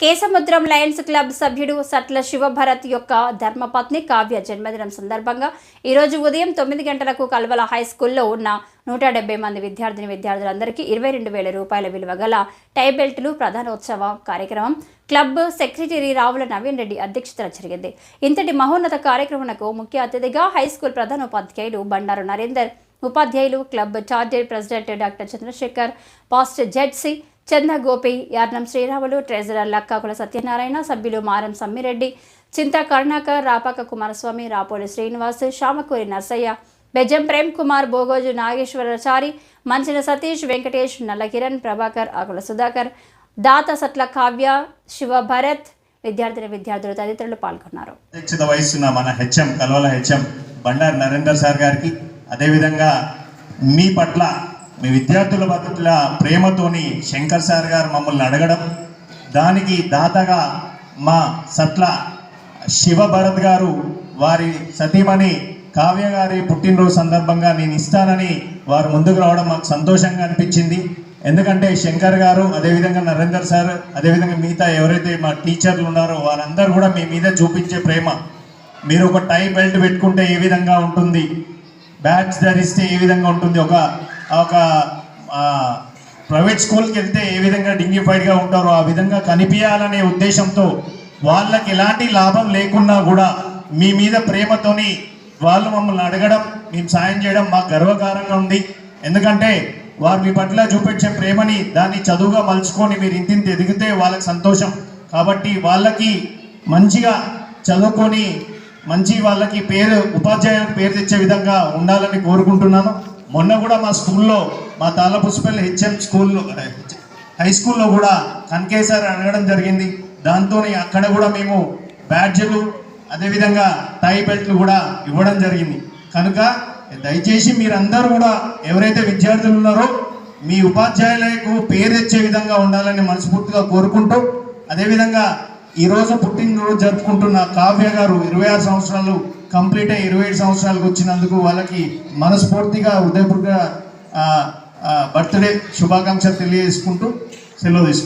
Kesamudram Lions club సభ్యుడు సట్ల శివభరత్ యొక్క ధర్మపత్ని కావ్య జన్మదినం సందర్భంగా ఈరోజు ఉదయం 9 గంటలకు కల్వల హై స్కూల్లో ఉన్న 170 మంది విద్యార్థులందరికీ 22,000 రూపాయల విలువ గల టై బెల్టులు ప్రధానోత్సవ కార్యక్రమం క్లబ్ సెక్రటరీ రావుల నవీన్ రెడ్డి అధ్యక్షతన జరిగింది. ఇంతటి మహోన్నత కార్యక్రమంకు ముఖ్య అతిథిగా హై స్కూల్ ప్రధానోపాధ్యాయులు బండారు నరేందర్, ఉపాధ్యాయులు, club charted president doctor Chandrashekar, past ZC Chandragopi, Yarnam Sreeramulu, treasurer Lakkakula Satyanarayana, సభ్యులు మారం సమ్మిరెడ్డి, చింతా కరుణాకర్, రాపాక కుమారస్వామి, రాపోలి శ్రీనివాస్, శామకూరి నర్సయ్య, బెజం ప్రేమ్ కుమార్, బోగోజు నాగేశ్వరచారి, మంచిన సతీష్, వెంకటేష్, నల్ల కిరణ్, ప్రభాకర్, ఆకుల సుధాకర్, దాత సట్ల కావ్య, శివభరత్, విద్యార్థులు తదితరులు పాల్గొన్నారు. అధ్యక్షత వహిస్తున్న మన HM Kalvala HM Bandaru Narender sir గారికి, అదేవిధంగా మీ పట్ల మీ విద్యార్థుల పట్ల ప్రేమతోని శంకర్ సార్ గారు మమ్మల్ని అడగడం, దానికి దాతగా మా సట్ల శివభరత్ గారు వారి సతీమణి కావ్య గారి పుట్టినరోజు సందర్భంగా నేను ఇస్తానని వారు ముందుకు రావడం మాకు సంతోషంగా అనిపించింది. ఎందుకంటే శంకర్ గారు, అదేవిధంగా నరేందర్ సార్, అదేవిధంగా మిగతా ఎవరైతే మా టీచర్లు ఉన్నారో వారందరూ కూడా మీ మీద చూపించే ప్రేమ, మీరు ఒక టై బెల్ట్ పెట్టుకుంటే ఏ విధంగా ఉంటుంది, బ్యాగ్స్ ధరిస్తే ఏ విధంగా ఉంటుంది, ఒక ప్రైవేట్ స్కూల్కి వెళ్తే ఏ విధంగా డిగ్నిఫైడ్గా ఉంటారో ఆ విధంగా కనిపించాలనే ఉద్దేశంతో వాళ్ళకి ఎలాంటి లాభం లేకున్నా కూడా మీ మీద ప్రేమతోని వాళ్ళు మమ్మల్ని అడగడం, మేము సాయం చేయడం మాకు గర్వకారంగా ఉంది. ఎందుకంటే వారు మీ పట్ల చూపించే ప్రేమని దాన్ని చదువుగా మలుచుకొని మీరు ఇంతింత ఎదిగితే వాళ్ళకి సంతోషం. కాబట్టి వాళ్ళకి మంచిగా చదువుకొని మంచి వాళ్ళకి ఉపాధ్యాయులకు పేరు తెచ్చే విధంగా ఉండాలని కోరుకుంటున్నాను. మొన్న కూడా మా స్కూల్లో, మా తాళపుష్పల్లి హెచ్ఎం స్కూల్లో, హై స్కూల్లో కూడా కనకేసారి అడగడం జరిగింది. దాంతో అక్కడ కూడా మేము బ్యాడ్జీలు, అదేవిధంగా టై బెల్ట్లు కూడా ఇవ్వడం జరిగింది. కనుక దయచేసి మీరందరూ కూడా ఎవరైతే విద్యార్థులు ఉన్నారో మీ ఉపాధ్యాయులకు పేరు తెచ్చే విధంగా ఉండాలని మనస్ఫూర్తిగా కోరుకుంటూ, అదేవిధంగా ఈరోజు పుట్టినరోజు జరుపుకుంటున్న కావ్య గారు 26 సంవత్సరాలు కంప్లీట్ అయ్యి 27 సంవత్సరాలకు వచ్చినందుకు వాళ్ళకి మనస్ఫూర్తిగా హృదయపూర్వక బర్త్డే శుభాకాంక్షలు తెలియజేసుకుంటూ సెలవు తీసుకుంటాం.